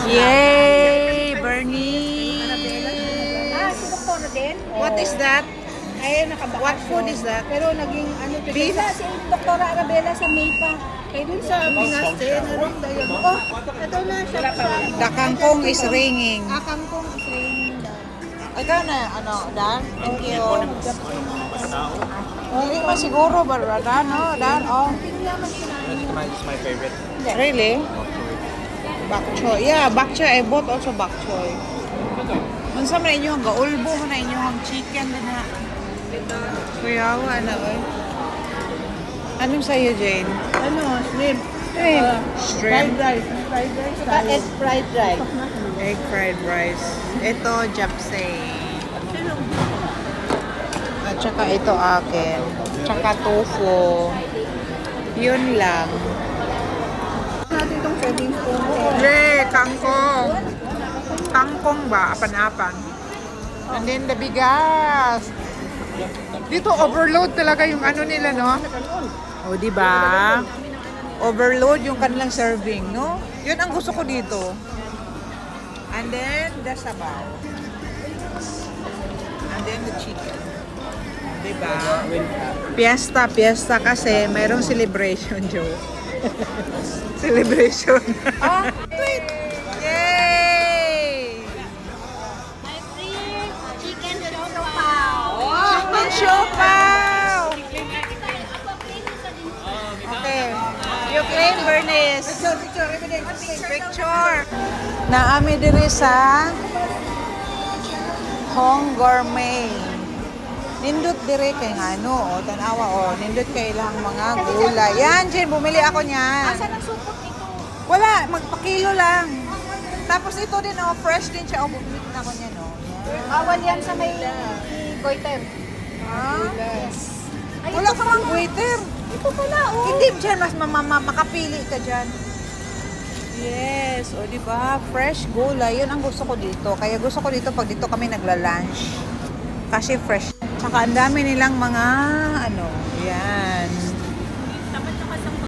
Yay! Bernie! Si Doktora din? What is that? Ay, nakabaka. What food is that? Pero naging ano, Beef? si Doktora Arabella sa Maypa. Kaya dun sa Binaste, narong dayon. Oh, ito na siya sa... The kangkong is ringing. Kangkong is raining daw. Ikaw na, ano, Dan? Thank you. Hindi mo siguro, Dan, no? Dan, oh. It's my favorite. Really? Bok choy. Yeah, bok choy. I bought also bok choy. Unsa man inyong gaulbo man na inyong chicken din ha. Kuya, ano oy? Anong sa'yo, Jane? Ano, shrimp. Shrimp. rice. Fried rice. Saka egg fried rice. Egg fried rice. Ito, japsay. At saka ito akin. Tsaka tofu. Yun lang. Natin itong serving spoon. Yay! Kangkong! Kangkong ba? Apan-apan. And then the bigas. Dito overload talaga yung ano nila, no? O, di ba? Overload yung kanilang serving, no? Yun ang gusto ko dito. And then the sabaw. And then the chicken. Di ba? Fiesta kasi mayroong celebration, Joe. Celebration. Ah, wait! Yay! My free chicken siopaw. Chicken siopaw! Okay. You claim, Bernice. Picture. Naami diri sa Hong Gourmet. Nindot dire kay ngano, o tanawa o, nindot kay ilang mga gulay. Yan, Jen, bumili ako niyan. Asa ng supot ito? Wala, magpakilo lang. Tapos ito din, oh, fresh din siya. Oh, bumili din ako niyan, oh. Bawal yan sa may goiter. Ah? Ay, Wala ito ka mang waiter. Ito pala, oh. Hindi dyan, mas makapili ka dyan. Yes, o di ba? Fresh gulay, yun ang gusto ko dito. Kaya gusto ko dito pag dito kami nagla-lunch. Kasi fresh. Tsaka ang dami nilang mga, ano, yan.